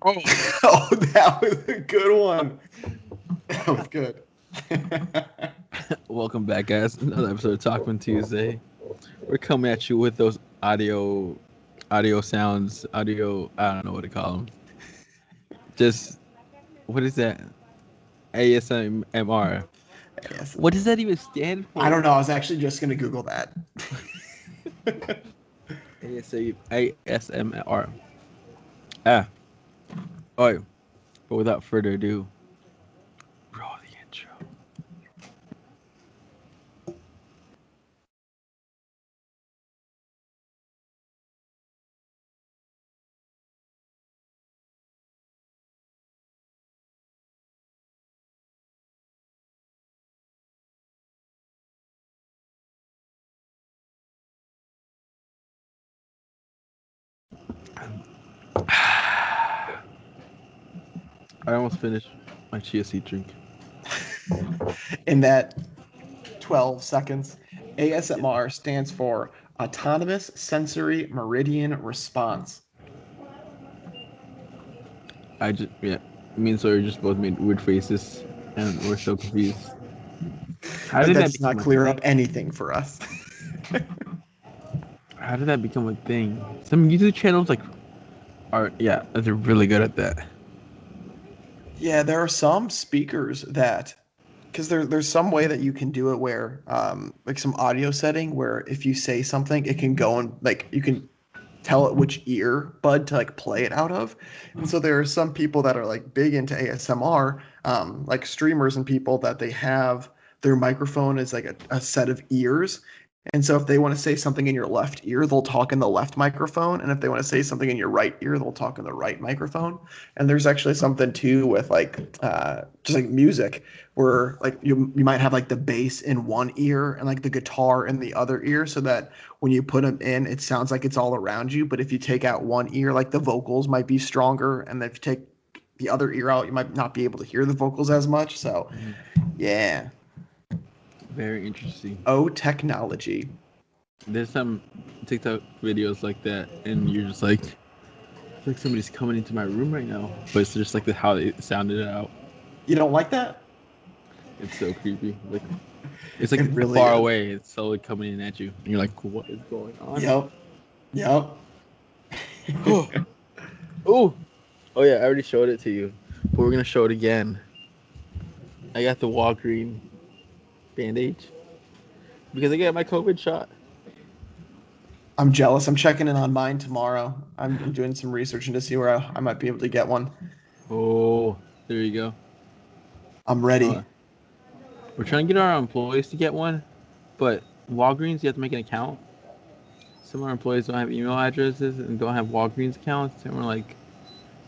Oh, Oh, that was a good one. That was good. welcome back, guys. Another episode of Talkmen Tuesday. We're coming at you with those audio sounds, audio. I don't know what to call them. Just what is that? ASMR. Yes. What does that even stand I for? don't know. I was actually just gonna Google that. ASMR. Ah. Oh, but without further ado, roll the intro. I almost finished my chia seed drink. In that 12 seconds, ASMR stands for Autonomous Sensory Meridian Response. Yeah. Me and Sawyer just both made weird faces, and we're so confused. How Like did that that does not become a clear up thing? anything for us. How did that become a thing? Some YouTube channels they're really good at that. Yeah, there are some speakers that because there's some way that you can do it where like some audio setting where if you say something it can go and like you can tell it which ear bud to like play it out of. And so there are some people that are like big into ASMR, like streamers and people that they have their microphone is like a set of ears. And so if they want to say something in your left ear, they'll talk in the left microphone. And if they want to say something in your right ear, they'll talk in the right microphone. And there's actually something too with like just like music where like you might have like the bass in one ear and like the guitar in the other ear so that when you put them in, it sounds like it's all around you. But if you take out one ear, like the vocals might be stronger, and if you take the other ear out, you might not be able to hear the vocals as much. So, Mhm. yeah. Very interesting. Oh, technology. There's some TikTok videos like that, and you're just like, I feel like somebody's coming into my room right now. But it's just like how they sounded it out. You don't like that? It's so creepy. Like it's It like really far is. away. It's slowly coming in at you, and you're like, what is going on? Yep. Yep. Oh, oh, oh yeah. I already showed it to you, but we're gonna show it again. I got the Walgreen bandage because I got my COVID shot. I'm jealous. I'm checking in on mine tomorrow. I'm doing some research to see where I might be able to get one. Oh, there you go. I'm ready. Uh, we're trying to get our employees to get one, but Walgreens, you have to make an account. Some of our employees don't have email addresses and don't have Walgreens accounts, and we're like,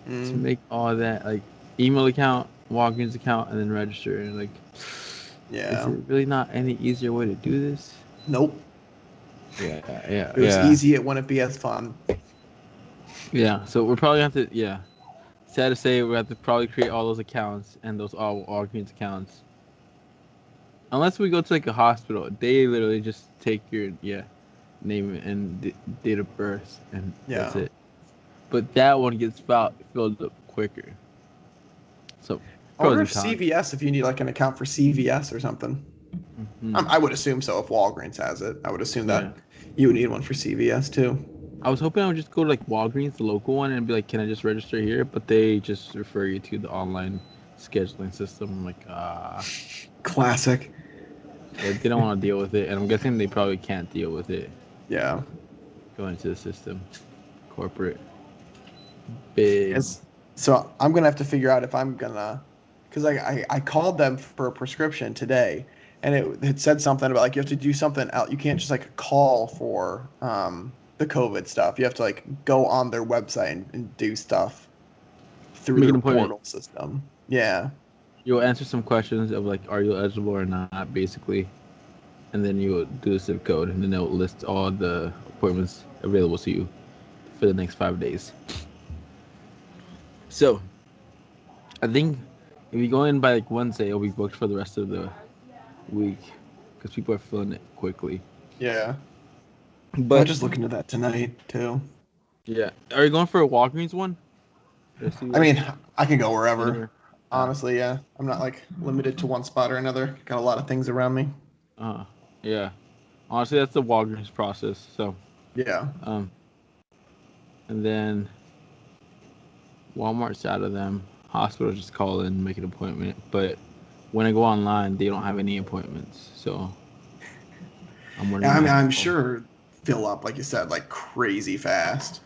to Mm, make all that like email account, Walgreens account, and then register. And like, is yeah. it really not any easier way to do this? Nope. Yeah, If it was yeah, easy, it wouldn't be as fun. yeah. So we're probably gonna have to, yeah. Sad to say, we have to probably create all those accounts and those all Walgreens accounts. Unless we go to like a hospital, they literally just take your name and date of birth, and that's Yeah. it. But that one gets filled up quicker. So I pros wonder and if cons. CVS, if you need like an account for CVS or something. Hmm. I would assume so if Walgreens has it. I would assume Yeah. that you would need one for CVS too. I was hoping I would just go to like Walgreens, the local one, and be like, "Can I just register here?" But they just refer you to the online scheduling system. I'm like, Classic. yeah, they don't want to deal with it, and I'm guessing they probably can't deal with it Yeah. going into the system. Corporate, big. It's, so I'm gonna have to figure out if I'm gonna, because I called them for a prescription today, and it said something about like you have to do something else. You can't just like call for the COVID stuff. You have to like go on their website and do stuff through Make their an appointment. portal system. Yeah. You'll answer some questions of like, are you eligible or not, basically, and then you will do the zip code, and then they'll list all the appointments available to you for the next 5 days. So I think if you go in by like Wednesday, it'll be booked for the rest of the week because people are filling it quickly. Yeah. I might But just look into that tonight too. yeah, are you going for a Walgreens one? I mean, I can go wherever. Anywhere. Honestly, yeah. I'm not like limited to one spot or another. Got a lot of things around me. Uh, yeah. Honestly, that's the Walgreens process. So, Yeah. um, and then Walmart's out of them. Hospitals just call in, make an appointment. But when I go online, they don't have any appointments. So I'm wondering Yeah, I if I mean, have to I'm call. sure fill up, like you said, like crazy fast.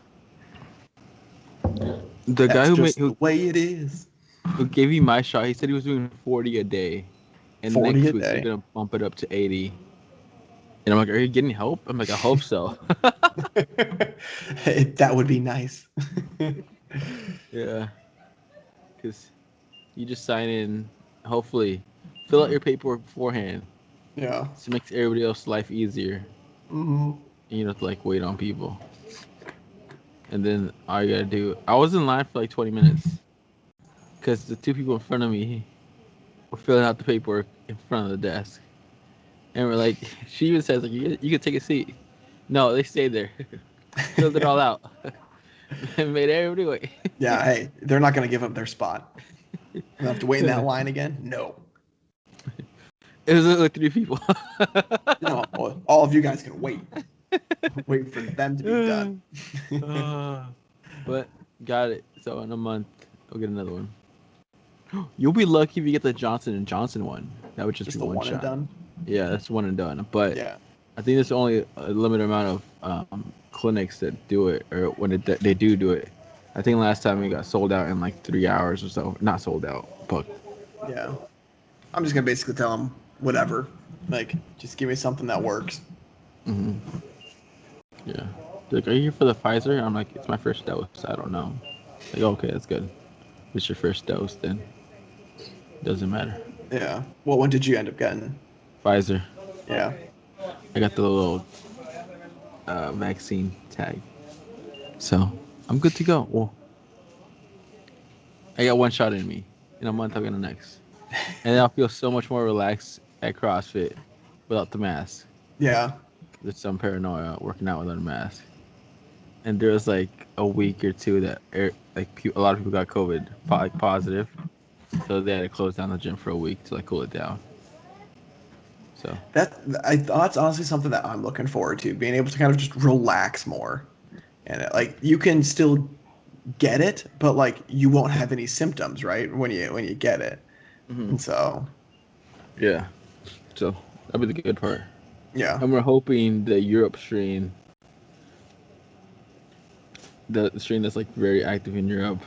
The guy That's who made just the way it is. who gave me my shot, he said he was doing 40 a day, and 40 next a week they're day. gonna bump it up to 80. And I'm like, are you getting help? I'm like, I hope so. That would be nice. Yeah, because you just sign in. Hopefully, fill out your paperwork beforehand. Yeah. So it makes everybody else's life easier. Hmm. And you don't have to like wait on people. And then all you gotta do. I was in line for like 20 minutes because the two people in front of me were filling out the paperwork in front of the desk, and we're like, she even says like, you can take a seat. No, they stayed there, filled it all out, and made everybody wait. Yeah, hey, they're not going to give up their spot. I have to wait in that It line again? No. was like 3 people. No, all of you guys can wait. Wait for them to be done. But got it. So in a month, I'll get another one. You'll be lucky if you get the Johnson and Johnson one. That would just Just be the one one and shot. done. Yeah, that's one and done. But Yeah. I think there's only a limited amount of clinics that do it, or when they do it. I think last time it got sold out in like 3 hours or so. Not sold out, but Yeah. I'm just going to basically tell them whatever. Like, just give me something that works. hmm yeah. They're like, are you here for the Pfizer? I'm like, it's my first dose. I don't know. Like, okay, that's good. If it's your first dose, then doesn't matter. Yeah. What one did you end up getting? Pfizer. Yeah. I got the little vaccine tag, so I'm good to go. Well, I got one shot in me. In a month, I'll get the next, and I'll feel so much more relaxed at CrossFit without the mask. Yeah. There's some paranoia working out without a mask, and there was like a week or two that a lot of people got COVID, like positive, so they had to close down the gym for a week to like cool it down. So That's honestly something that I'm looking forward to, being able to kind of just relax more. And like you can still get it, but like you won't have any symptoms, right? When you get it. hmm And so, yeah, so that'll be the good part. yeah. And we're hoping the Europe strain, the strain that's like very active in Europe,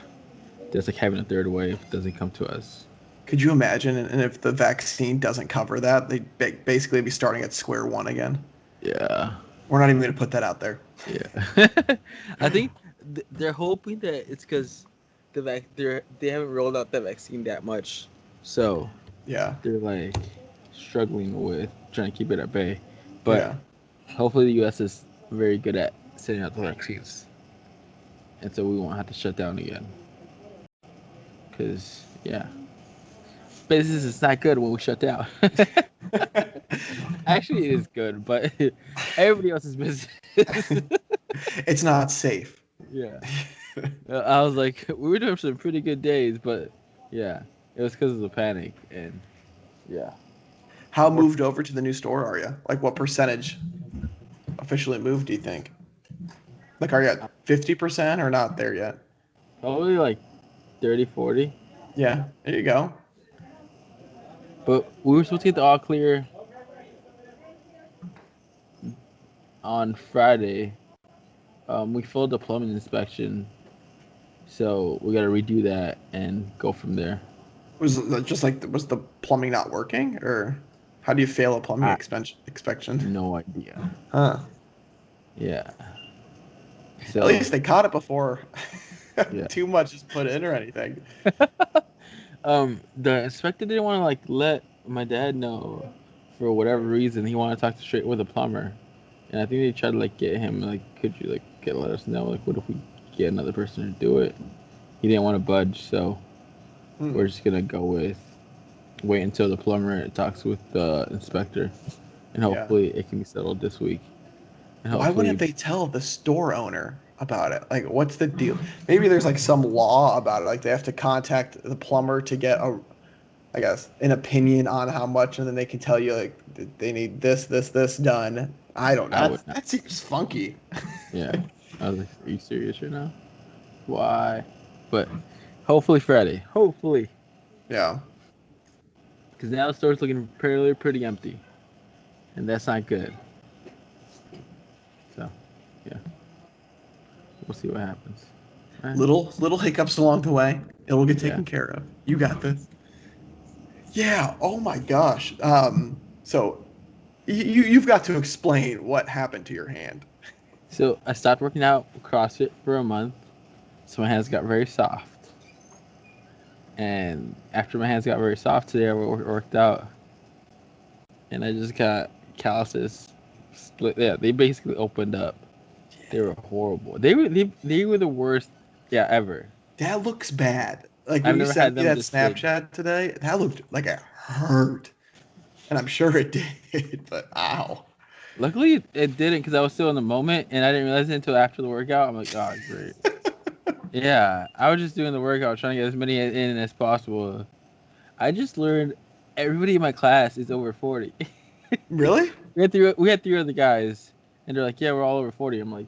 that's like having a third wave, doesn't come to us. Could you imagine? And if the vaccine doesn't cover that, they'd basically be starting at square one again. Yeah, We're not even going to put that out there. yeah. I think they're hoping that it's because they haven't rolled out the vaccine that much, so Yeah. they're like struggling with trying to keep it at bay. But Yeah. hopefully, the U.S. is very good at sending out the vaccines, and so we won't have to shut down again. Because yeah, business is not good when we shut down. Actually, it is good, but everybody else's business. It's not safe. Yeah. I was like, we were doing some pretty good days, but yeah, it was because of the panic, and yeah. How moved over to the new store are you? Like what percentage officially moved, do you think? Like are you at 50% or not there yet? Probably like 30, 40. Yeah, there you go. But we were supposed to get the all clear on Friday. We failed the plumbing inspection, so we got to redo that and go from there. Was it just like was the plumbing not working or how do you fail a plumbing I inspection? no idea. Huh. Yeah. At So least they caught it before yeah. too much is put in or anything. The inspector didn't want to like let my dad know for whatever reason. He wanted to talk straight with the plumber, and I think they tried to like get him like, could you like let us know like what if we get another person to do it? He didn't want to budge, so Hmm. we're just gonna go with wait until the plumber talks with the inspector, and Yeah. hopefully it can be settled this week. And Why wouldn't hopefully, they tell the store owner? about it? Like, what's the deal? Maybe there's like some law about it. Like they have to contact the plumber to get I guess, an opinion on how much, and then they can tell you like they need this done. I don't I know. would not. That seems funky. Yeah. I was like, are you serious right now? Why? But hopefully Friday. Hopefully. Yeah. Because now the store's looking pretty empty. And that's not good. So, yeah. We'll see what happens. All right. Little hiccups along the way. It'll get Yeah. taken care of. You got this. Yeah. Oh my gosh. So you've got to explain what happened to your hand. So I stopped working out CrossFit for a month. So my hands got very soft. And after my hands got very soft today, I worked out. And I just got calluses split. Yeah, they basically opened up. They were horrible. They were the worst, yeah, ever. That looks bad. Like I've when you never had sent me them that this big. Snapchat today, that looked like it hurt. And I'm sure it did, but ow. Luckily, it didn't because I was still in the moment and I didn't realize it until after the workout. I'm like, oh, great. Yeah, I was just doing the workout, trying to get as many in as possible. I just learned everybody in my class is over 40. Really? We had three other guys, and they're like, yeah, we're all over 40. I'm like,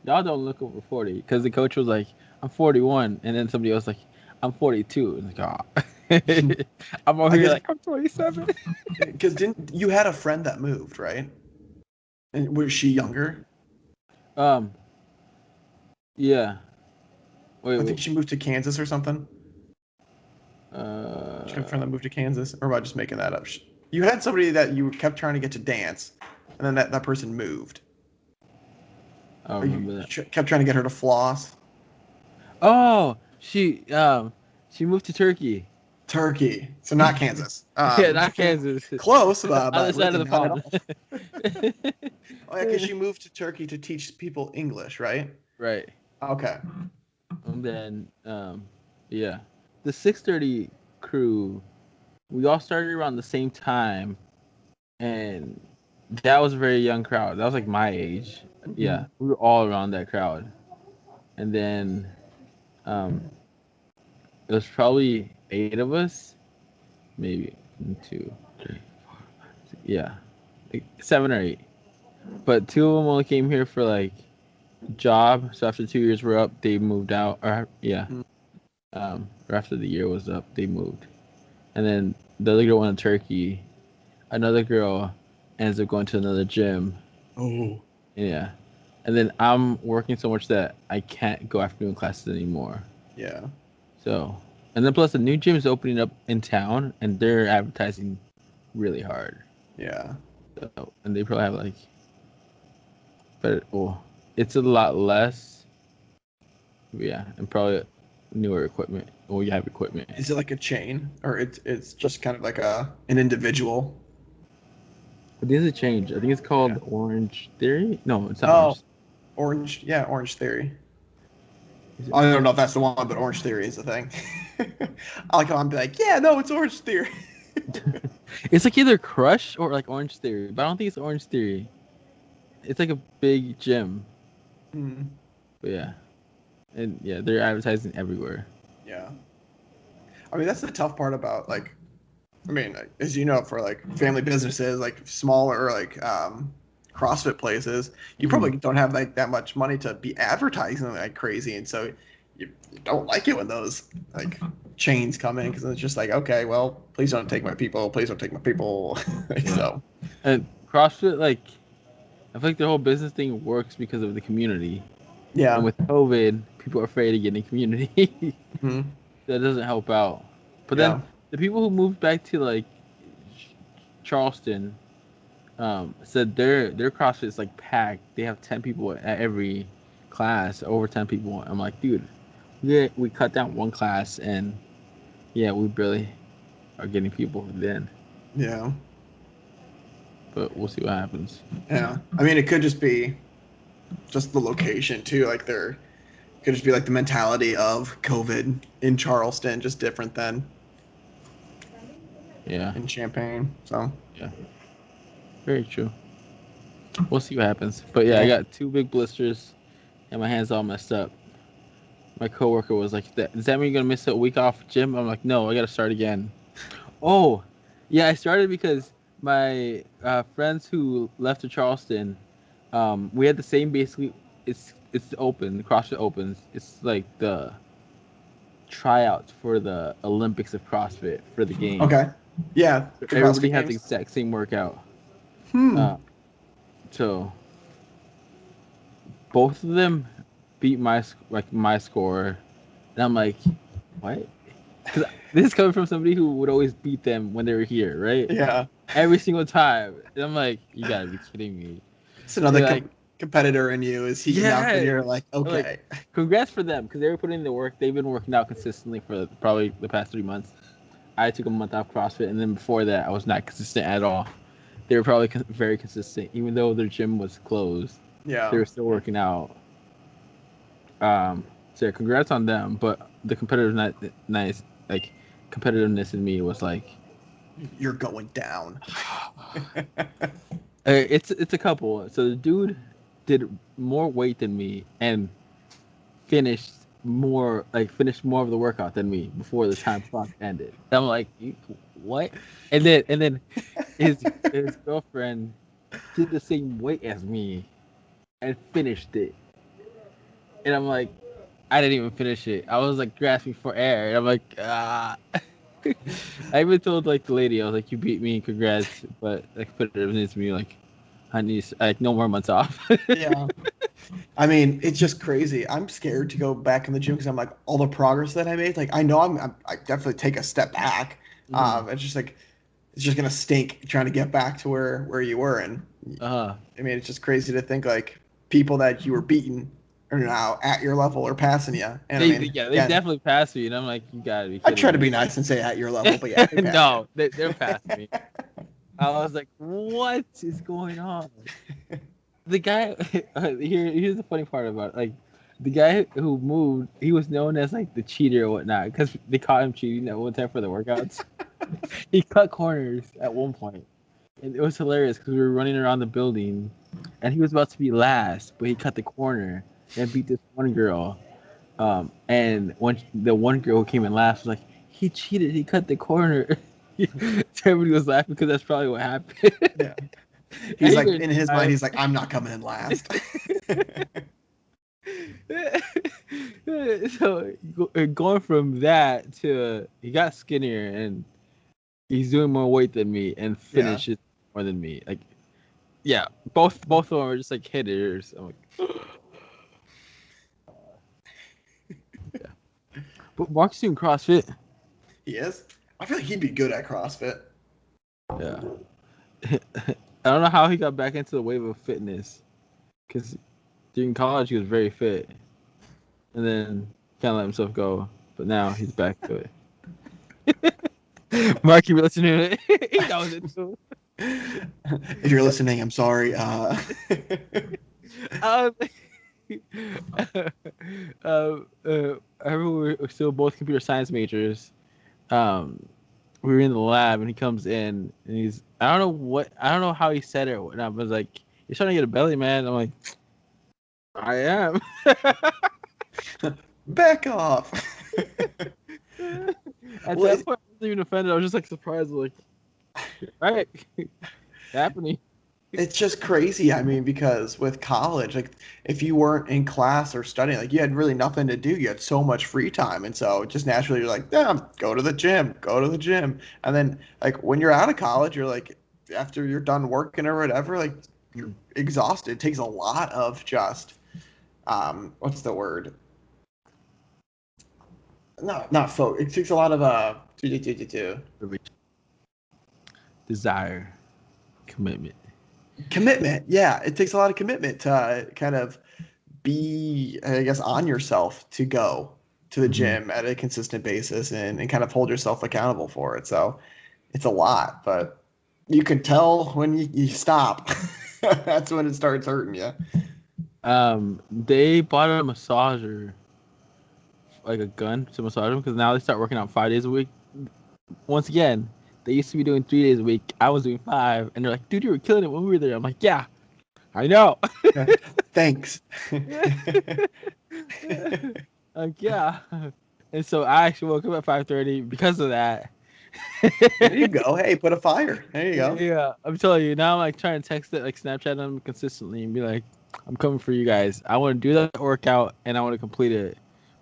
y'all don't look over 40 because the coach was like, I'm 41, and then somebody else like, I'm 42. And like, oh, I'm over I here guess like I'm 27. because didn't you had a friend that moved, right? And was she younger? um, yeah. Wait, I wait. think she moved to Kansas or something. She had a friend Uh, that moved to Kansas, or am I just making that up? You had somebody that you kept trying to get to dance, and then that person moved. I don't Or you remember that. kept trying to get her to floss. Oh, she moved to Turkey. Turkey, so not Kansas. Yeah, not Kansas. Close, Other but side of really the not at pond. all. Oh yeah, because she moved to Turkey to teach people English, right? Right. Okay. And then yeah. The 6:30 crew, we all started around the same time, and that was a very young crowd. That was like my age. Yeah, we were all around that crowd. And then um it was probably 8 of us, maybe 1, 2, 3, 4, 5, 6, yeah, like 7 or 8. But 2 of them only came here for like job. So after 2 years were up, they moved out. Or yeah, Mhm. or after the year was up, they moved. And then the other girl went to Turkey. Another girl ends up going to another gym. Oh. Yeah. And then I'm working so much that I can't go afternoon classes anymore. Yeah. So, and then plus the new gym is opening up in town, and they're advertising really hard. Yeah. So, and they probably have like, but well, it's a lot less. Yeah, and probably newer equipment. Well, you have equipment. Is it like a chain, or it's just kind of like an individual? But this has changed. I think it's Yeah. called Orange Theory. No, it's not Oh, Orange. Orange. Yeah, Orange Theory. Is it? I don't know if that's the one, but Orange Theory is the thing. I like how I'm like, yeah, no, it's Orange Theory. It's like either Crush or like Orange Theory, but I don't think it's Orange Theory. It's like a big gym. Hmm. But yeah, and yeah, they're advertising everywhere. Yeah. I mean, that's the tough part about like, I mean, as you know, for like family businesses, like smaller like CrossFit places, you Mhm. probably don't have like that much money to be advertising like crazy, and so you don't like it when those like chains come in because it's just like, okay, well, please don't take my people, please don't take my people. Like, Yeah, so and CrossFit, like, I feel like the whole business thing works because of the community. And yeah. with COVID, people are afraid of getting community. Mhm. That doesn't help out. But then Yeah. the people who moved back to like Charleston said their CrossFit is like packed. They have 10 people at every class, over 10 people. I'm like, dude, we cut down one class, and yeah, we barely are getting people then. Yeah. But we'll see what happens. Yeah. I mean, it could just be just the location too. Like there could just be like the mentality of COVID in Charleston, just different than Yeah, in Champaign. So yeah, very true. We'll see what happens. But yeah, I yeah. got 2 big blisters. and my hands all messed up. My coworker was like, "Does that mean you're gonna miss a week off gym?" I'm like, "No, I gotta start again." Oh, yeah, I started because my friends who left to Charleston, we had the same basically. It's open. The CrossFit opens. It's like the tryouts for the Olympics of CrossFit for the games. Okay. Yeah, the Everybody CrossFit has the Games. exact same workout. Hmm. Uh, so both of them beat my score, and I'm like, what? Because this is coming from somebody who would always beat them when they were here, right? Yeah. Every single time. And I'm like, you gotta be kidding me. It's another They're like, competitor in you is heating up, and yeah. you're like, I'm like, okay. congrats for them because they were putting in the work. They've been working out consistently for probably the past 3 months. I took a month off CrossFit, and then before that, I was not consistent at all. They were probably very consistent, even though their gym was closed. They Yeah. were still working out. So yeah, congrats on them. But the competitive nice, like competitiveness in me was like, You're going down. it's a couple. So the dude did more weight than me and finished finished more of the workout than me before the time clock ended. And I'm like, what? And then his girlfriend did the same weight as me and finished it. And I'm like, I didn't even finish it. I was like grasping for air, and I'm like, ah. I even told like the lady, I was like, "You beat me, congrats," but like, put it needs me like, I need like no more months off. Yeah. I mean, it's just crazy. I'm scared to go back in the gym because I'm like all the progress that I made. Like I know I definitely take a step back. Mhm. It's just like it's just gonna stink trying to get back to where you were. And Uh, I mean, it's just crazy to think like people that you were beating are now at your level or passing you. And I mean, they again, definitely passed me, and I'm like, you gotta be I try kidding to me. be nice and say at your level, but yeah, they pass you. No, they're past me. I was like, what is going on? The guy here's the funny part about it. Like the guy who moved, he was known as like the cheater or whatnot because they caught him cheating at one time for the workouts. He cut corners at one point, and it was hilarious because we were running around the building, and he was about to be last, but he cut the corner and beat this one girl. And when the one girl who came in last was like, he cheated, he cut the corner. So everybody was laughing because that's probably what happened. Yeah. And He's he like didn't in his mind, try. he's like, I'm not coming in last. So going from that to he got skinnier and he's doing more weight than me and Yeah. finishes more than me. Like, yeah, both of them are just like hitters. I'm like, yeah. But Mark's doing CrossFit. He is. I feel like he'd be good at CrossFit. Yeah. I don't know how he got back into the wave of fitness because during college he was very fit and then kind of let himself go. But now he's back to it. Mark, you listening to it? He knows it too. If you're listening, I'm sorry. Um, I remember we were still both computer science majors. Um, we were in the lab and he comes in and I don't know how he said it or whatnot, but I was like, "You're trying to get a belly, man." I'm like, "I am." Back off. At Well, that point, I wasn't even offended. I was just like surprised, like, "Right, happening." it's just crazy. I mean, because with college, like if you weren't in class or studying, like you had really nothing to do. You had so much free time, and so just naturally you're like, yeah, go to the gym, go to the gym. And then like when you're out of college, you're like, after you're done working or whatever, like you're Mm. exhausted. It takes a lot of just what's the word? Not focus. It takes a lot of Desire, commitment. commitment. Yeah, it takes a lot of commitment to kind of be, I guess, on yourself to go to the Mm-hmm. gym at a consistent basis and kind of hold yourself accountable for it. So it's a lot, but you can tell when you stop. That's when it starts hurting you. They bought a massager, like a gun to massage them, because now they start working out 5 days a week. Once again, they used to be doing 3 days a week. I was doing 5, and they're like, "Dude, you were killing it when we were there." I'm like, "Yeah, I know. Thanks. Yeah. And so I actually woke up at 5:30 because of that. There you go. Hey, put a fire. There you go. Yeah, I'm telling you now. I'm like trying to text it, like Snapchat them consistently, and be like, "I'm coming for you guys. I want to do that workout, and I want to complete it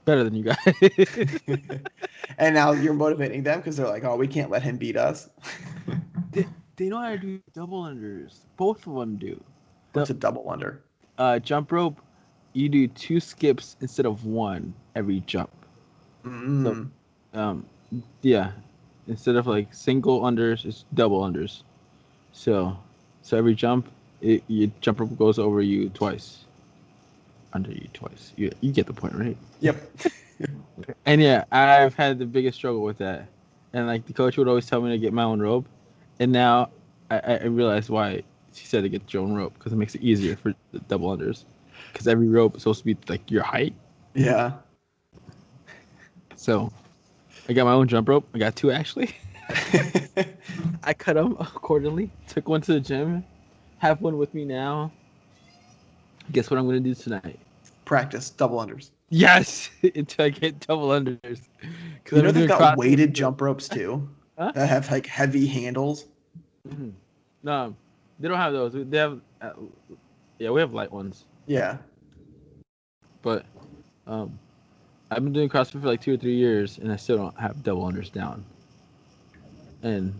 better than you guys." And now you're motivating them because they're like, oh, we can't let him beat us. they know how to do double unders. Both of them do. What's a double under? Jump rope, you do 2 skips instead of 1 every jump. So, Mm. um, yeah, instead of like single unders, it's double unders. So every jump, your jump rope goes over you twice, under you twice. You get the point, right? Yep. And yeah, I've had the biggest struggle with that, and like the coach would always tell me to get my own rope, and now I realize why she said to get your own rope because it makes it easier for the double unders, because every rope is supposed to be like your height. Yeah. So I got my own jump rope. I got 2 actually. I cut them accordingly. Took one to the gym. Have one with me now. Guess what I'm gonna do tonight? Practice double unders. Yes, until I get double unders. You know they've got weighted CrossFit. jump ropes too Huh? that have like heavy handles. Mm-hmm. No, they don't have those. They have, yeah, we have light ones. Yeah. But I've been doing CrossFit for like 2 or 3 years, and I still don't have double unders down. And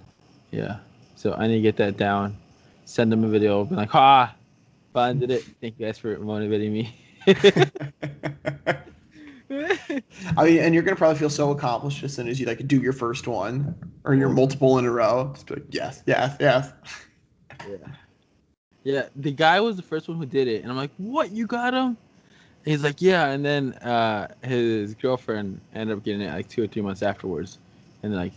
yeah, so I need to get that down. Send them a video. Be like, finally did it. Thank you guys for motivating me. I mean, and you're gonna probably feel so accomplished as soon as you like do your first one or your multiple in a row. Just be like, yes, yes, yes. Yeah. Yeah, the guy was the first one who did it, and I'm like, "What? You got him?" And he's like, "Yeah." And then his girlfriend ended up getting it like 2 or 3 months afterwards, and like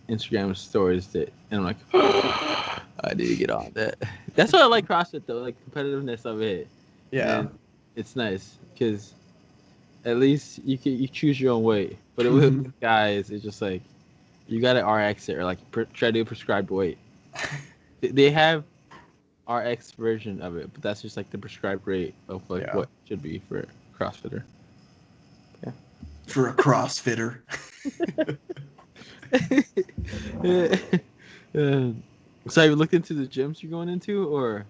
Instagram stories that, and I'm like, I need to get on that. That's why I like CrossFit though, like competitiveness of it. Yeah. And it's nice because at least you choose your own weight. But with guys, it's just like you gotta RX it or like try to do a prescribed weight. They have RX version of it, but that's just like the prescribed rate of like what should be for a CrossFitter. Yeah. For a CrossFitter. So have you looked into the gyms you're going into, or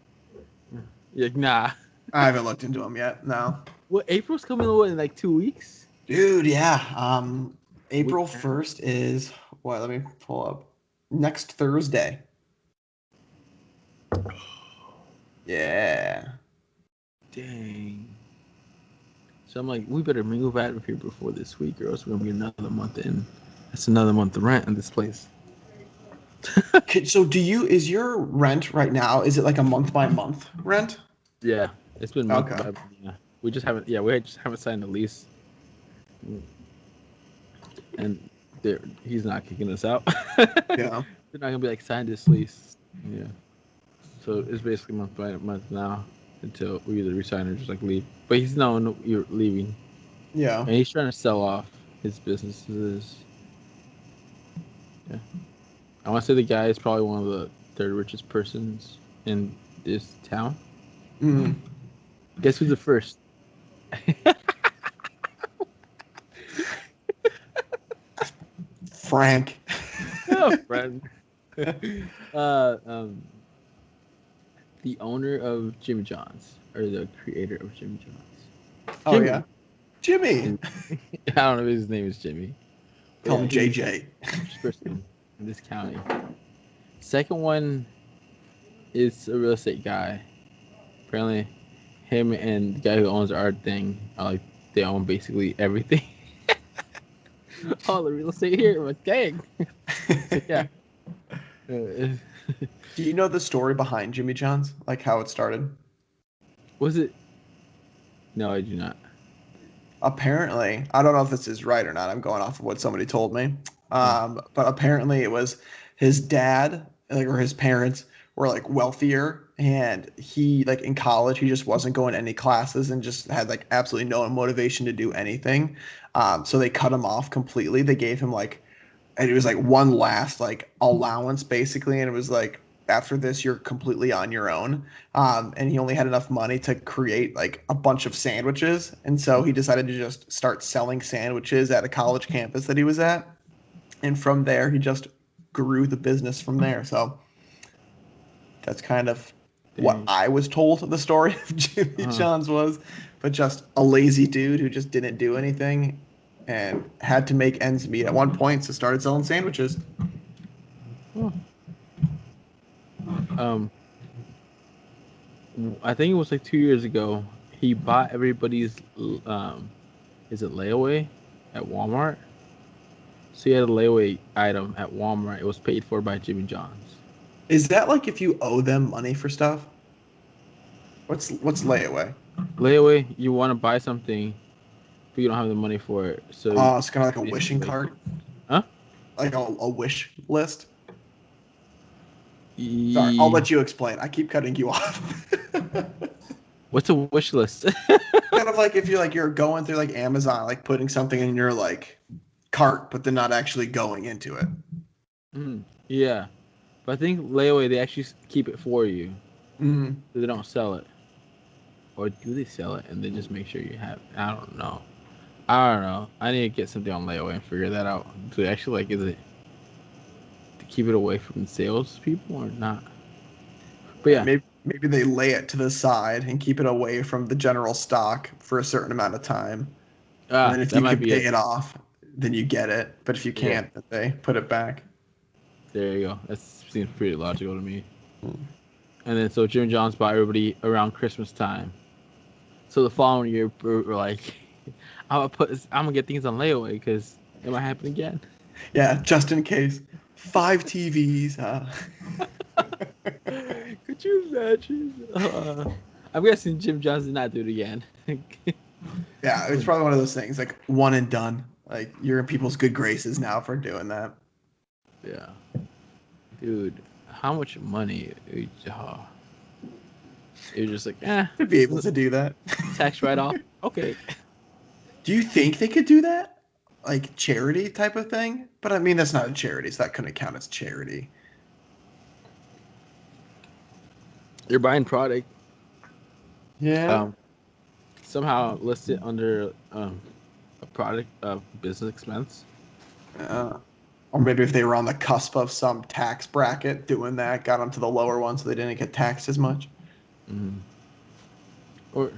you're like, nah? I haven't looked into them yet. No. Well, April's coming in like 2 weeks. Dude, yeah. April 1st is what? Let me pull up. Next Thursday. Yeah. Dang. So I'm like, we better move out of here before this week, or else we're gonna be another month in. That's another month of rent in this place. So is your rent right now, is it like a month by month rent? Yeah, it's been month Okay. by month. Yeah. We just haven't signed a lease. And he's not kicking us out. Yeah. They're not gonna be like, sign this lease. Yeah. So it's basically month by month now until we either resign or just like leave. But he's no, you're leaving. Yeah. And he's trying to sell off his businesses. Yeah. I want to say the guy is probably one of the third richest persons in this town. Mm. Guess who's the first? Frank. Oh, friend. The owner of Jimmy John's, or the creator of Jimmy John's. Oh, Jimmy. yeah. Jimmy. I don't know if his name is Jimmy. Call him JJ. First person in this county. Second one is a real estate guy. Apparently, him and the guy who owns the art thing are like, they own basically everything. All the real estate here. I'm like, dang. So, yeah. Do you know the story behind Jimmy John's? Like how it started? Was it? No, I do not. Apparently, I don't know if this is right or not. I'm going off of what somebody told me. But apparently it was his dad, like, or his parents were like wealthier, and he, like, in college he just wasn't going to any classes and just had like absolutely no motivation to do anything. So they cut him off completely. They gave him like, and it was like one last like allowance basically, and it was like after this, you're completely on your own. And he only had enough money to create like a bunch of sandwiches. And so he decided to just start selling sandwiches at a college campus that he was at. And from there, he just grew the business from there. So that's kind of what Dang. I was told the story of Jimmy Uh-huh. John's was, but just a lazy dude who just didn't do anything and had to make ends meet at one point, so started selling sandwiches. Huh. Um, I think it was like 2 years ago. He bought everybody's is it layaway at Walmart? So he had a layaway item at Walmart. It was paid for by Jimmy John's. Is that like if you owe them money for stuff? What's layaway? Layaway, you want to buy something, but you don't have the money for it. So Oh, it's kind of like a wishing basically, card, huh? like a wish list. Sorry, I'll Ye- let you explain. I keep cutting you off. What's a wish list? Kind of like if you're going through like Amazon, like putting something in your like cart, but then not actually going into it. Yeah, but I think layaway they actually keep it for you. Mm-hmm. So they don't sell it, or do they sell it and they just make sure you have? I don't know. I don't know. I need to get something on layaway and figure that out. So actually, like, is it to keep it away from sales people or not? But Yeah, yeah, maybe they lay it to the side and keep it away from the general stock for a certain amount of time. And then if that you might can be pay it. it off, then you get it. But if you Yeah, can't, then they put it back. there you go. That seems pretty logical to me. Hmm. And then so Jim John's bought everybody around Christmas time. So the following year, we're like, I'm gonna get things on layaway because it might happen again. Yeah, just in case. 5 TVs. Could you imagine? I'm guessing Jim John's did not do it again. Yeah, it's probably one of those things like one and done. Like you're in people's good graces now for doing that. Yeah, dude, how much money? It was just like, To be able to do that. tax write off. Okay. Do you think they could do that? Like charity type of thing? But I mean, that's not a charity, so that couldn't count as charity. You're buying product. Yeah. Um, somehow listed under a product of business expense. Or maybe if they were on the cusp of some tax bracket doing that, got onto the lower one so they didn't get taxed as much. Mm. Or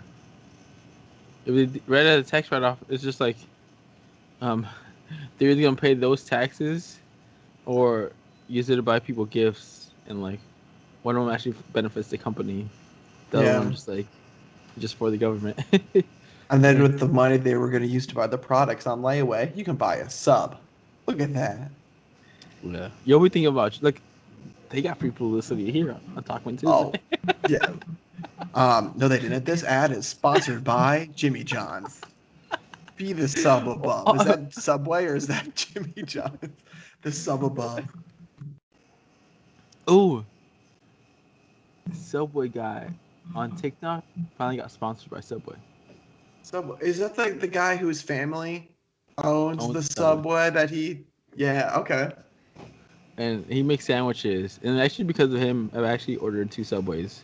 if they read at a tax write off, it's just like um, they're either gonna pay those taxes or use it to buy people gifts, and like one of them actually benefits the company, the other Yeah. one just for the government. And then Yeah. with the money they were going to use to buy the products on layaway, you can buy a sub. Look at that. Yeah. Yo, we think about like they got free publicity here on Talkmen Oh, Tuesday. yeah. No, they didn't. This ad is sponsored by Jimmy John's. Be the sub above. Is that Subway or is that Jimmy John's? The sub above. Oh, Subway guy on TikTok finally got sponsored by Subway. Subway. Is that the guy whose family owns Owns the Subway. Subway that he? Yeah. Okay. And he makes sandwiches. And actually, because of him, I've actually ordered 2 Subways.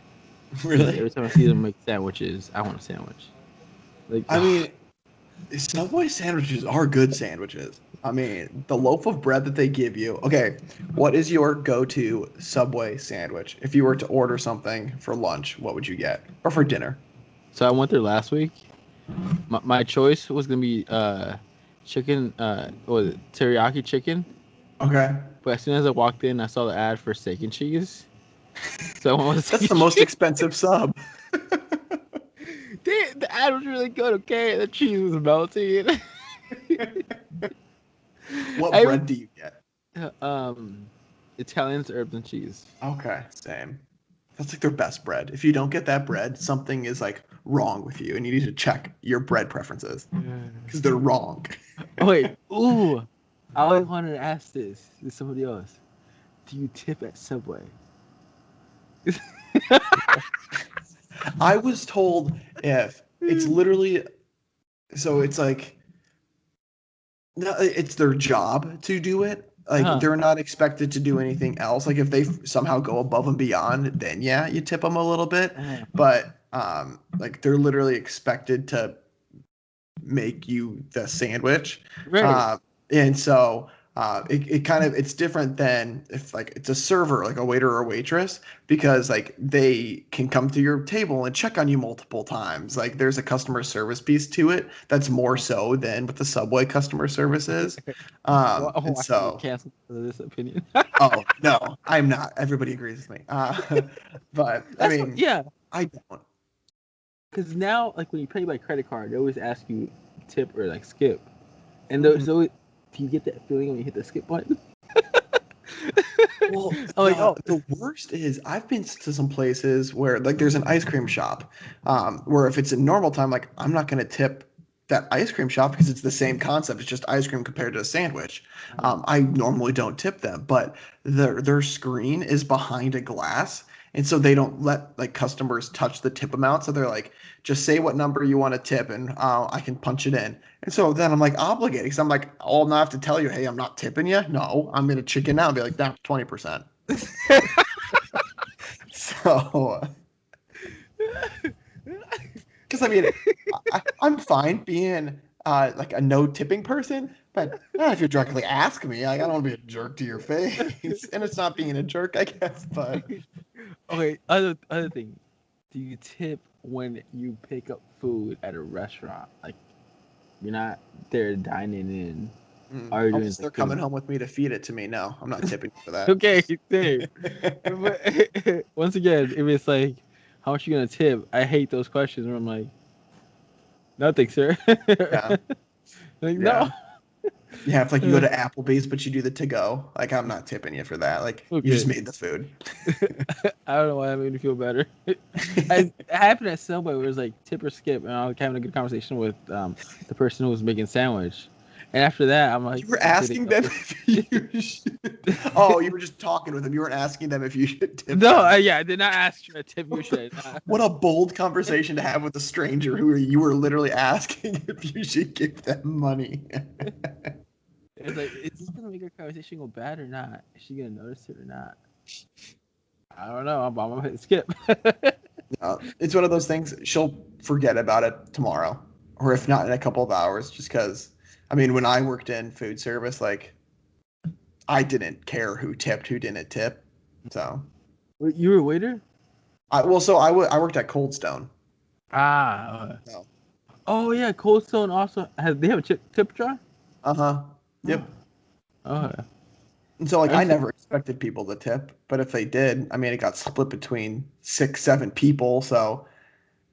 Because Really? every time I see them make sandwiches, I want a sandwich. Like, I mean, Subway sandwiches are good sandwiches. I mean, the loaf of bread that they give you. Okay, what is your go-to Subway sandwich? If you were to order something for lunch, what would you get? Or for dinner? so I went there last week. My choice was gonna be chicken, what was it, teriyaki chicken. Okay. But as soon as I walked in, I saw the ad for steak and cheese. So I went with steak That's and the most cheese. expensive sub. The ad was really good. Okay, the cheese was melting. What I bread even do you get? um Italian's herbs and cheese. Okay, same. That's like their best bread. If you don't get that bread, something is like wrong with you, and you need to check your bread preferences because they're wrong. Oh wait, ooh! I always wanted to ask this to somebody else. Do you tip at Subway? I was told if it's literally so it's like no, it's their job to do it. Like they're not expected to do anything else. Like if they somehow go above and beyond, then yeah, you tip them a little bit. But like they're literally expected to make you the sandwich. Right. And so it kind of it's different than if like it's a server, like a waiter or a waitress, because like they can come to your table and check on you multiple times. Like there's a customer service piece to it that's more so than what the Subway customer service is. Well, And I should get so canceled for this opinion. oh no, I'm not. Everybody agrees with me. But I That's what, mean, yeah. I don't. Because now, like when you pay by credit card, they always ask you tip or like skip, and Mhm. so do you get that feeling when you hit the skip button? Well, I'm like, oh, the worst is I've been to some places where like there's an ice cream shop, where if it's in normal time, like I'm not gonna tip that ice cream shop because it's the same concept. It's just ice cream compared to a sandwich. I normally don't tip them, but their screen is behind a glass, and so they don't let like customers touch the tip amount. So they're like, just say what number you want to tip, and I can punch it in. And so then I'm like obligated because I'm like, oh, I'm not have to tell you, hey, I'm not tipping you. No, I'm gonna chicken out and be like, that's 20%. So, because I mean, I'm fine being like a no tipping person, but if you directly ask me, like, I don't want to be a jerk to your face, and it's not being a jerk, I guess. But okay. Other thing, do you tip when you pick up food at a restaurant? Like you're not there dining in. Are you doing unless they're like coming home with me to feed it to me, no, I'm not tipping for that. okay, same. But once again, if it's like, how much you gonna tip? I hate those questions where I'm like, nothing, sir. Yeah, Like no. yeah. Yeah, if like you go to Applebee's but you do the to go, like I'm not tipping you for that. Like you just Okay. made the food. I don't know why that made me feel better. It happened at Subway where it was like tip or skip, and I was having a good conversation with the person who was making sandwich. And after that, I'm like, You were did they asking know them if you should. Oh, you were just talking with them. You weren't asking them if you should tip No, them. yeah, I did not ask you to tip you should. What a bold conversation to have with a stranger who you were literally asking if you should give them money. It's like, is this gonna make our conversation go bad or not? Is she gonna notice it or not? I don't know. I'm gonna hit skip. It's one of those things. She'll forget about it tomorrow, or if not in a couple of hours, just because. I mean, when I worked in food service, like I didn't care who tipped, who didn't tip. So, Wait, you were a waiter? I worked at Cold Stone. Ah. So, Oh yeah, Cold Stone also has. They have a tip jar. uh-huh. Oh. Yep. Oh. And so like I I used to, never expected people to tip, but if they did, I mean it got split between 6, 7 people, so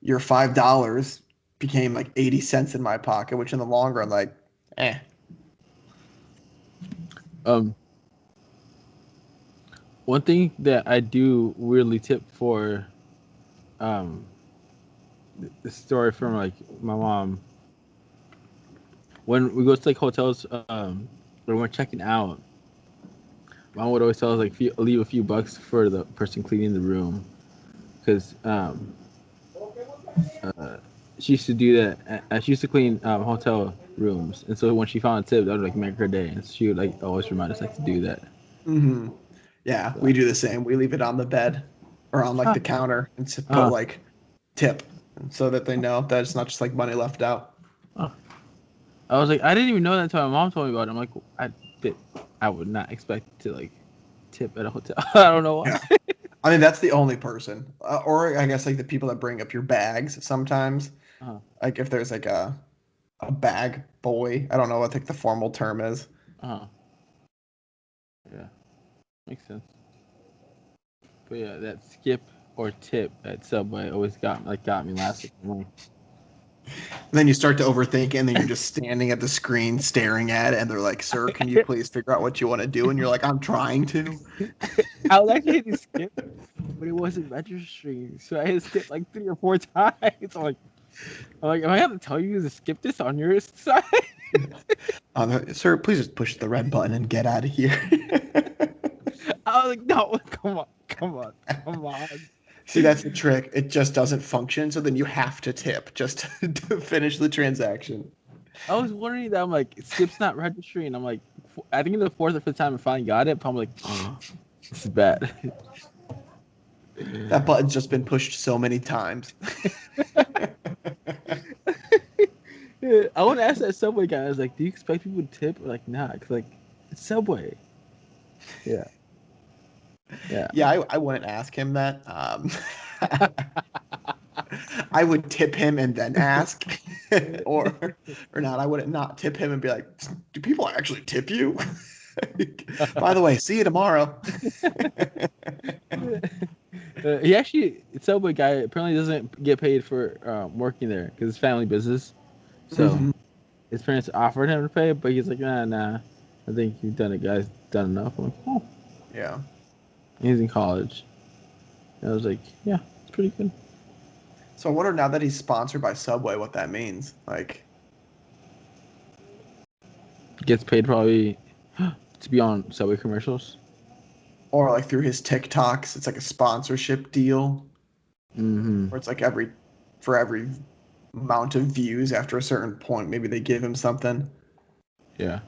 your $5 became like 80 cents in my pocket, which in the long run, like, eh. um. One thing that I do weirdly tip for, um, the story from like my mom. When we go to like hotels, when we're checking out, mom would always tell us like leave a few bucks for the person cleaning the room, because uh, she used to do that. She used to clean hotel rooms, and so when she found a tip, that would like make her day, and she would like always remind us like to do that. Hmm. Yeah, we So, do the same. We leave it on the bed or on like huh, the counter and put uh, like tip so that they know that it's not just like money left out. uh, I was like, I didn't even know that until my mom told me about it. I'm like, did, I would not expect to like tip at a hotel. I don't know why. Yeah. I mean, that's the only person. Or I guess like the people that bring up your bags sometimes. Uh, Like if there's like a bag boy. I don't know what like the formal term is. uh, yeah, makes sense. But yeah, that skip or tip at Subway always got me last night. And then you start to overthink, and then you're just standing at the screen staring at it, and they're like, "Sir, can you please figure out what you want to do?" And you're like, "I'm trying to." I was actually hitting skip, but it wasn't registering, so I had to skip like 3 or 4 times. I'm like, am I gonna tell you to skip this on your side? Sir, please just push the red button and get out of here. I was like, no, come on. See, that's the trick. It just doesn't function, so then you have to tip just to finish the transaction. I was wondering that. I'm like, skip's not registering. I'm like, I think the fourth or fifth time I finally got it, I'm like, this is bad. That button's just been pushed so many times. I want to ask that Subway guy. I was like, do you expect people to tip? Or like, nah, cause like it's Subway. Yeah. Yeah. Yeah, I wouldn't ask him that. I would tip him and then ask, or not. I wouldn't not tip him and be like, "Do people actually tip you?" By the way, see you tomorrow. He actually, Subway guy apparently doesn't get paid for working there because it's family business. So Mhm. his parents offered him to pay, but he's like, nah. I think you've done it, guys. Done enough. I'm like, oh. Yeah. He's in college. And I was like, yeah, it's pretty good. So I wonder now that he's sponsored by Subway, what that means. Like, Gets paid probably to be on Subway commercials. or like through his TikToks, it's like a sponsorship deal Mm-hmm. where it's like for every amount of views after a certain point, maybe they give him something. Yeah.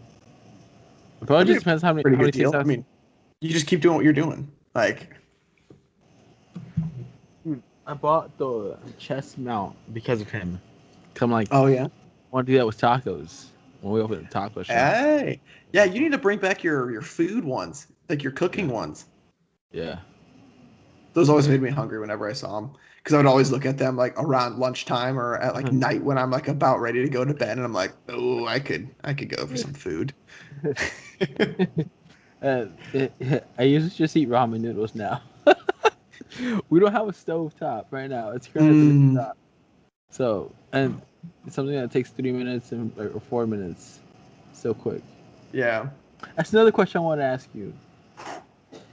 It probably That'd just be depends a pretty how many good deal. I TikToks. mean, you just keep doing what you're doing. Like, I bought the chest mount because of him. Come like, oh yeah. want to do that with tacos when we open a taco shop. Hey, yeah, you need to bring back your food ones, like your cooking Yeah. ones. Yeah. Those always made me hungry whenever I saw them, because I would always look at them like around lunchtime or at like night when I'm like about ready to go to bed, and I'm like, oh, I could go for some food. I usually just eat ramen noodles now. We don't have a stove top right now. It's currently at the Mm, top. So, and it's something that takes 3 minutes or 4 minutes. So quick. yeah. That's another question I want to ask you.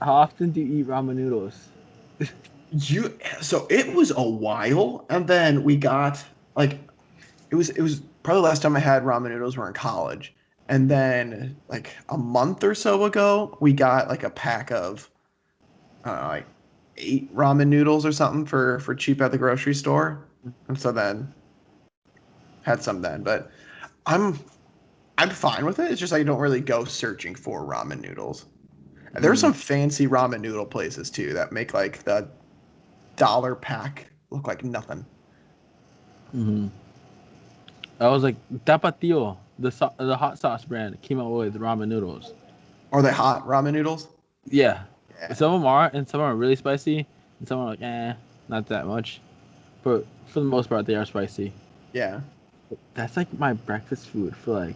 How often do you eat ramen noodles? So it was a while, and then we got like it was probably the last time I had ramen noodles were in college. And then like a month or so ago, we got like a pack of I don't know, like 8 ramen noodles or something for cheap at the grocery store. And so then had some then, but I'm I'm fine with it. It's just I don't really go searching for ramen noodles. There's Mm, some fancy ramen noodle places too that make like the dollar pack look like nothing. hmm I was like, Tapatio, the hot sauce brand, came out with ramen noodles. Are they hot ramen noodles? Yeah. Yeah. Some of them are, and some are really spicy, and some are like, not that much. But for the most part, they are spicy. Yeah. That's like my breakfast food for like,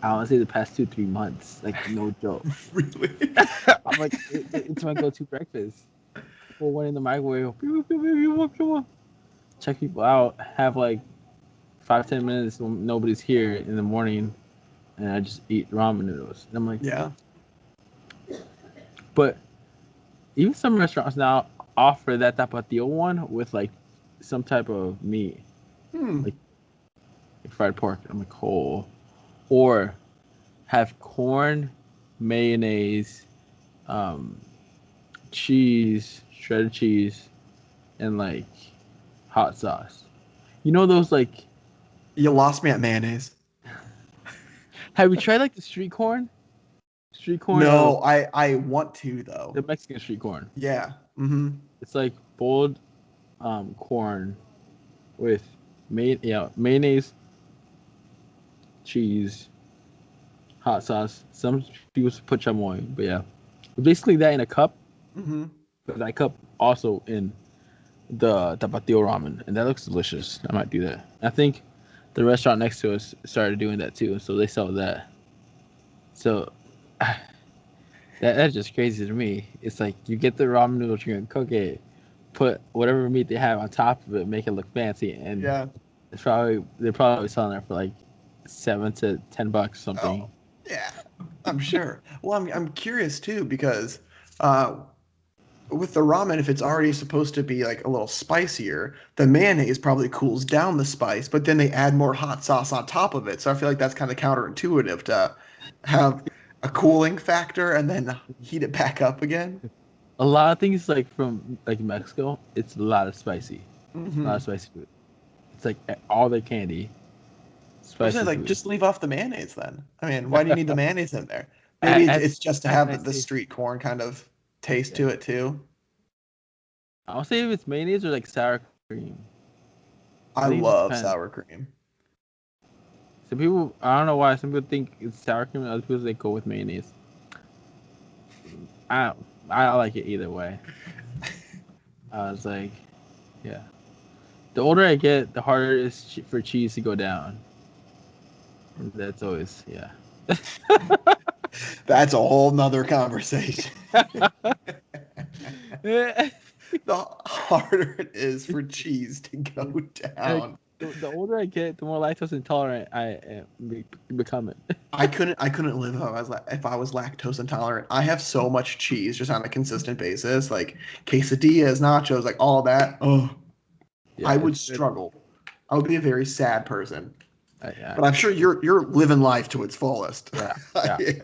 I want to say the past 2 3 months. Like, no joke. Really? I'm like, it's my go-to breakfast. Pour one in the microwave. Check people out. Have like 5 10 minutes when nobody's here in the morning, and I just eat ramen noodles. And I'm like, Yeah. but even some restaurants now offer that tapatio one with like some type of meat, Hmm. like fried pork. I'm like, oh, or have corn, mayonnaise, um, cheese, shredded cheese, and like hot sauce. You know those like? You lost me at mayonnaise. Have you tried like the street corn? Street corn of No, I want to though. the Mexican street corn. Yeah. Mm-hmm. It's like boiled corn with mayonnaise, cheese, hot sauce. Some people put chamoy, but yeah, basically that in a cup. Mm-hmm. But that cup also in the tapatio ramen, and that looks delicious. I might do that. I think the restaurant next to us started doing that too, so they sell that. So that's just crazy to me. It's like you get the ramen noodles, you're gonna cook it, put whatever meat they have on top of it, make it look fancy, and Yeah. they're probably selling it for like $7 to $10 something. Oh, yeah. I'm sure. Well, I'm curious too because uh with the ramen, if it's already supposed to be like a little spicier, the mayonnaise probably cools down the spice, but then they add more hot sauce on top of it. So I feel like that's kind of counterintuitive to have a cooling factor and then heat it back up again. A lot of things like from like Mexico, it's a lot of spicy, a lot of Hmm. spicy food. It's like all the candy. I was saying, spicy like, food. just leave off the mayonnaise then. I mean, why do you need the mayonnaise in there? Maybe it's just to Adds have nice the taste. street corn kind of taste Yeah. to it too. I'll say if it's mayonnaise or like sour cream. I I think it just love depends. sour cream. Some people, I don't know why. Some people think it's sour cream, and other people they go with mayonnaise. I I like it either way. I was like, yeah. The older I get, the harder it is for cheese to go down. And that's always yeah. That's a whole nother conversation. The harder it is for cheese to go Like, down. the older I get, the more lactose intolerant I am becoming. I couldn't live if I was lactose intolerant. I have so much cheese just on a consistent basis, like quesadillas, nachos, like all that. Oh, Yeah, I would it's struggle. I would be a very sad person. yeah, But I'm sure you're living life to its fullest. yeah, yeah.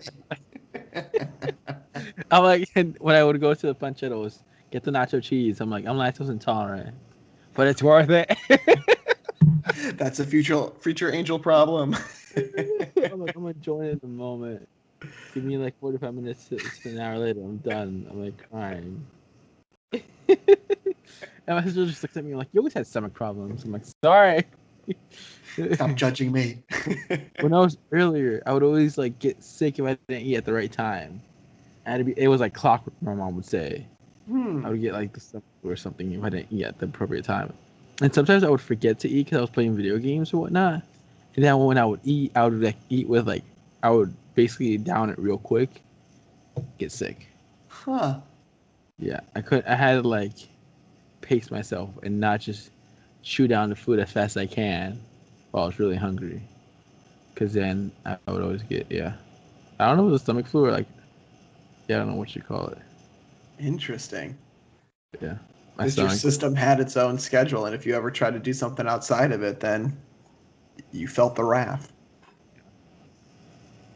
I'm like, and when I would go to the Pancheros, get the nacho cheese. I'm like, I'm lactose intolerant, but it's worth it. That's a future angel problem. I'm like, I'm enjoying it the moment. Give me like 45 minutes. It's an hour later. I'm done. I'm like crying. And my sister just looks at me like, "You always had stomach problems." I'm like, "Sorry." Stop judging me. When I was earlier, I would always like get sick if I didn't eat at the right time. It was like clockwork. My mom would say I would get like the stomach flu or something if I didn't eat at the appropriate time. And sometimes I would forget to eat because I was playing video games or whatnot. And then when I would eat, I would like eat with like I would basically down it real quick, get sick. Huh. Yeah, I could. I had to like pace myself and not just chew down the food as fast as I can while I was really hungry. Because then I would always get yeah. I don't know if it was stomach flu or like yeah, I don't know what you call it. Interesting. Yeah, my Because your stomach. system had its own schedule, and if you ever tried to do something outside of it, then you felt the wrath.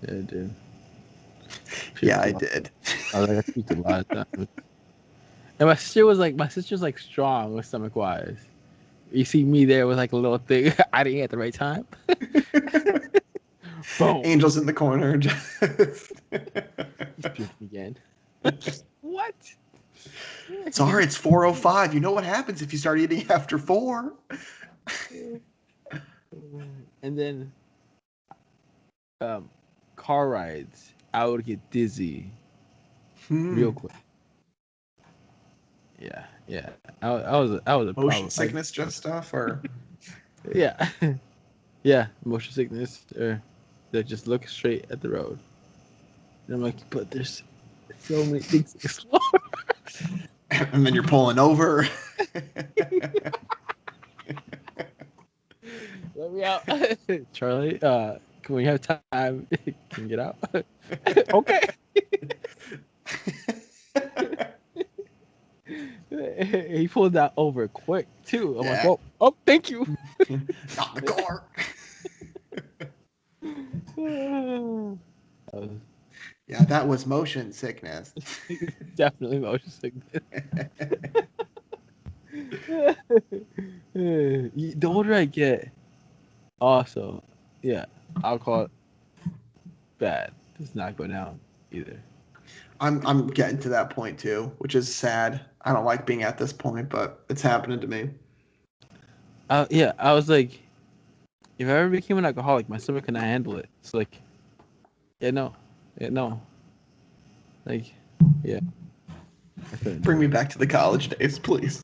Yeah, dude. Yeah, Puked a I lot. did. I was like, I puked a lot of times. And my sister's like strong with stomach wise. You see me there with like a little thing. I didn't eat at the right time. Boom. Angels in the corner. He's puking again. What? Sorry, it's 4:05. You know what happens if you start eating after 4? And then um car rides, I would get dizzy real quick. Yeah, yeah. I was a Motion problem. Like, sickness just stuff, or yeah, yeah. Motion sickness, or they just look straight at the road. And I'm like, but there's so many things to explore. and then you're pulling over. Let me out, Charlie. Can we have time? Can you get out? Okay. He pulled that over quick too. I'm like, Yeah. whoa, oh, thank you. Not in the car. That was Yeah, that was motion sickness. definitely motion sickness. The older I get, also, yeah, alcohol bad does not go down either. I'm getting to that point too, which is sad. I don't like being at this point, but it's happening to me. Yeah, I was like, if I ever became an alcoholic, my stomach cannot handle it. It's like, yeah, no, like, yeah, I couldn't Bring do me back to the college days, please.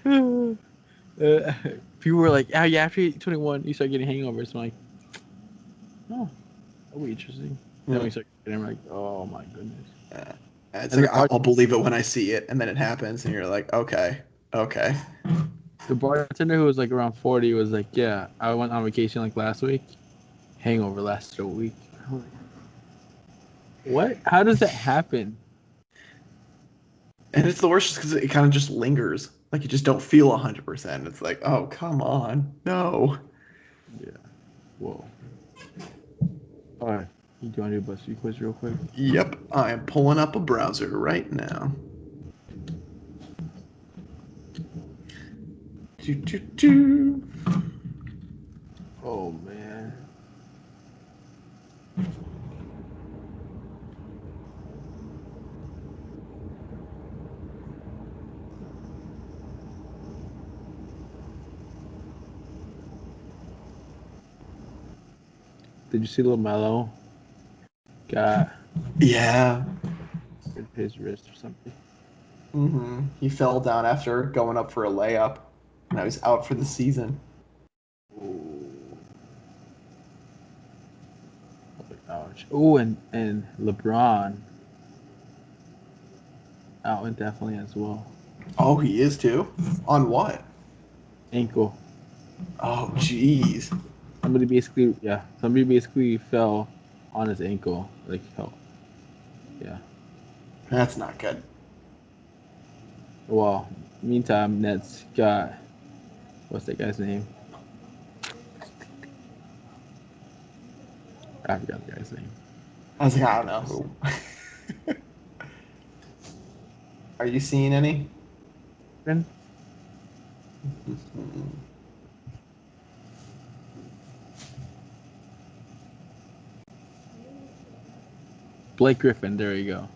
it. People were like, "Oh yeah, after you're 21, you start getting hangovers." I'm like, "Oh, that'll be interesting." Then we start getting, I'm like, "Oh my goodness." It's And like I'll believe it when I see it, and then it happens, and you're like, okay. the bartender who was like around 40 was like, "Yeah, I went on vacation like last week. Hangover lasted a week." I'm like, what? How does that happen? And it's the worst because it kind of just lingers. Like you just don't feel 100%. It's like, oh, come on, no. Yeah. Whoa. All right. You want to do a BuzzFeed quiz real quick? Yep, I am pulling up a browser right now. Do, do, do. Oh man. Did you see little Mello got Yeah. his wrist or something? He fell down after going up for a layup. Now he's out for the season. Ouch. Oh, and LeBron out indefinitely as well. Oh, he is too? On what? Ankle. Oh, jeez. Somebody basically fell on his ankle. Like, oh, yeah. That's not good. Well, meantime, Nets got, what's that guy's name? I forgot the guy's name. I was like, I don't know who. Are you seeing any? Blake Griffin, there you go.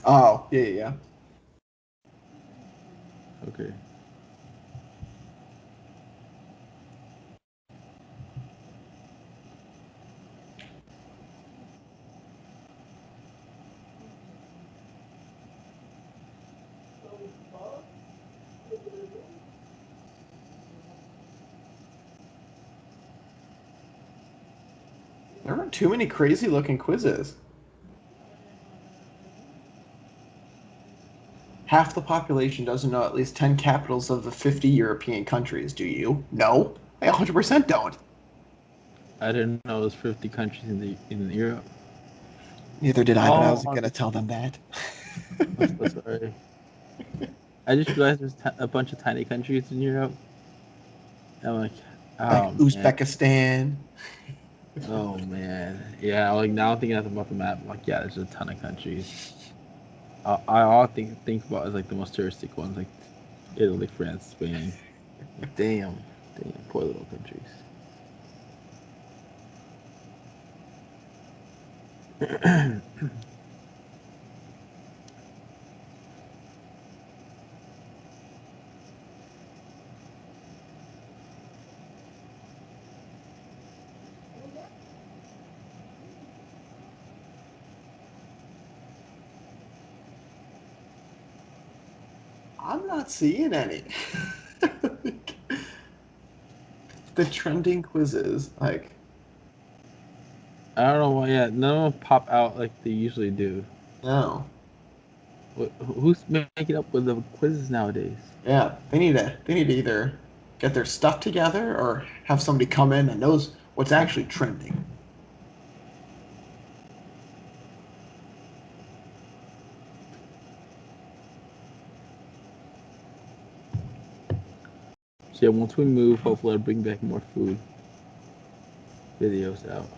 Oh, yeah. Okay. There weren't too many crazy looking quizzes. Half the population doesn't know at least 10 capitals of the 50 European countries. Do you? No? I 100% don't. I didn't know it was 50 countries in Europe. Neither did I, but I Oh, wasn't going to tell them that. I'm so sorry. I just realized there's a bunch of tiny countries in Europe. I'm like, Like oh man. Uzbekistan. Oh man. Yeah, like now I'm thinking about the map. I'm like, yeah, there's a ton of countries. I all think about is like the most touristic ones, like Italy, France, Spain. Like, damn, poor little countries. I'm not seeing any. The trending quizzes, like, I don't know why. Yeah, none of them pop out like they usually do. no. Who's making up with the quizzes nowadays? Yeah, they need to either get their stuff together or have somebody come in that knows what's actually trending. So yeah, once we move, hopefully I'll bring back more food videos out.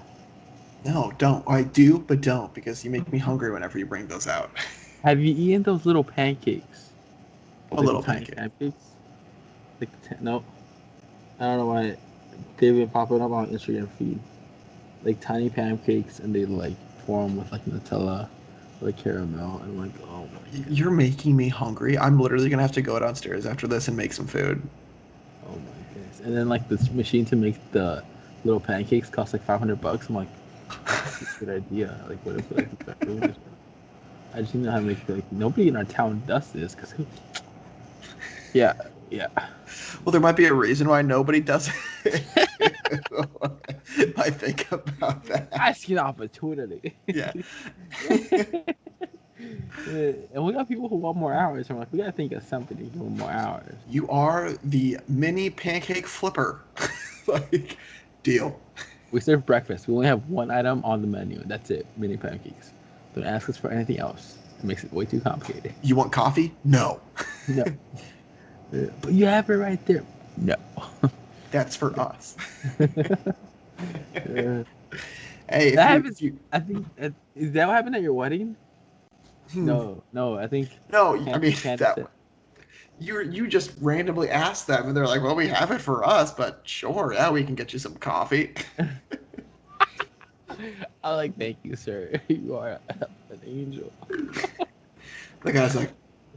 No, don't. I do, but don't, because you make me hungry whenever you bring those out. Have you eaten those little pancakes? A Like the little tiny pancake. pancakes? No, I don't know why they've been popping up on Instagram feed. Like tiny pancakes, and they like form with like Nutella, like caramel, and I'm like, oh my god, You're making me hungry. I'm literally gonna have to go downstairs after this and make some food. oh my goodness. And then like this machine to make the little pancakes costs like $500. I'm like, that's a good idea. Like, what if like I just didn't know how to make like nobody in our town does this because yeah, yeah. Well, there might be a reason why nobody does it. I think about that. I see an opportunity. Yeah. And we got people who want more hours. I'm like, we gotta think of something to give them more hours. You are the mini pancake flipper. Like, deal. We serve breakfast. We only have one item on the menu. That's it. Mini pancakes. Don't ask us for anything else. It makes it way too complicated. You want coffee? No. No. But you have it right there. No. That's for us. Uh, Hey, that if happens. you I think. Is that what happened at your wedding? hmm, No. I think no, I mean Candace that said. You just randomly asked them, and they're like, "Well, we have it for us, but sure, yeah, we can get you some coffee." I'm like, thank you, sir. You are an angel. The guy's like,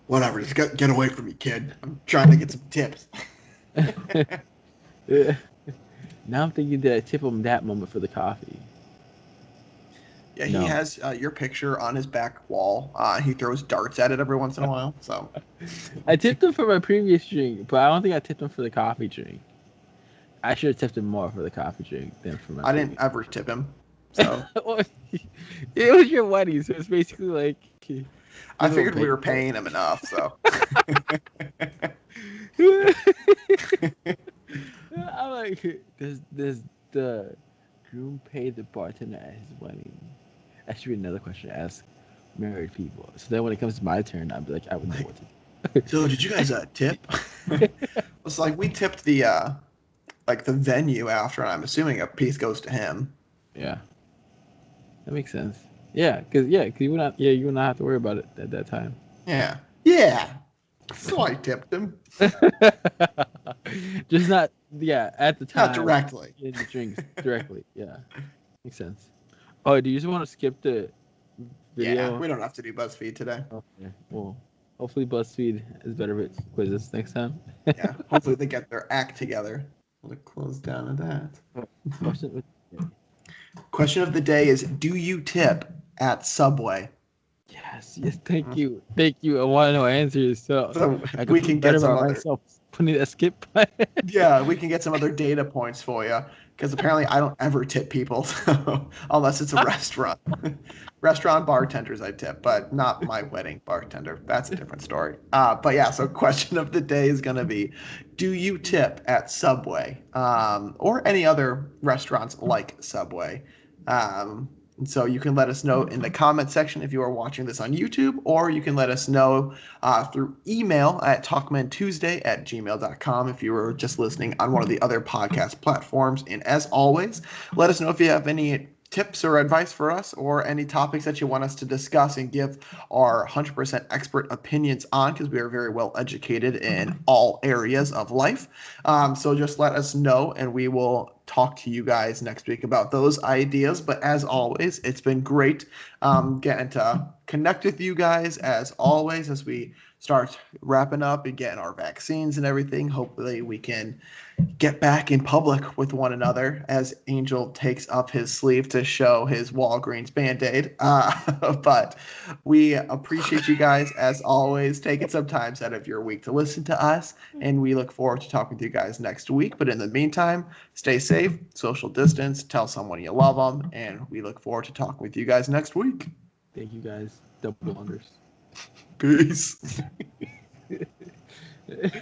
"Whatever, just get away from me, kid. I'm trying to get some tips." Now I'm thinking, did I tip him that moment for the coffee? Yeah, he No. has your picture on his back wall. He throws darts at it every once in a while. So I tipped him for my previous drink, but I don't think I tipped him for the coffee drink. I should have tipped him more for the coffee drink than for my I didn't previous. ever tip him. So Well, it was your wedding, so it's basically like your I little figured we were banquet. paying him enough. So I'm like, does the groom pay the bartender at his wedding? That should be another question to ask married people. So then when it comes to my turn, I'd be like, I would know like, what to so did you guys tip? do. It's like we tipped the like the venue after, and I'm assuming a piece goes to him. Yeah, that makes sense. Cause you would not have to worry about it at that time. Yeah. Yeah. So I tipped him. Just not, at the Not time directly. in the drinks directly. Yeah, makes sense. Oh, do you just want to skip the Yeah, video? we don't have to do BuzzFeed today. Okay. Well, hopefully BuzzFeed is better with quizzes next time. Yeah. Hopefully they get their act together. We'll close down to that. Question with Question of the day is, do you tip at Subway? yes, thank you. I want to know answers so So I can we feel can get better some about other myself putting that skip button. yeah, we can get some other data points for you because apparently I don't ever tip people so, unless it's a restaurant. Restaurant bartenders I tip, but not my wedding bartender. That's a different story. But yeah, so question of the day is going to be, do you tip at Subway or any other restaurants like Subway? Um, and so you can let us know in the comment section if you are watching this on YouTube, or you can let us know through email at talkmentuesday@gmail.com if you were just listening on one of the other podcast platforms. And as always, let us know if you have any tips or advice for us or any topics that you want us to discuss and give our 100% expert opinions on, because we are very well educated in all areas of life. So just let us know and we will talk to you guys next week about those ideas. But as always, it's been great getting to connect with you guys as always as we start wrapping up and getting our vaccines and everything. Hopefully we can get back in public with one another as Angel takes up his sleeve to show his Walgreens Band-Aid. But we appreciate you guys, as always, taking some time out of your week to listen to us, and we look forward to talking with you guys next week. But in the meantime, stay safe, social distance, tell someone you love them, and we look forward to talking with you guys next week. Thank you guys. Double unders. Peace.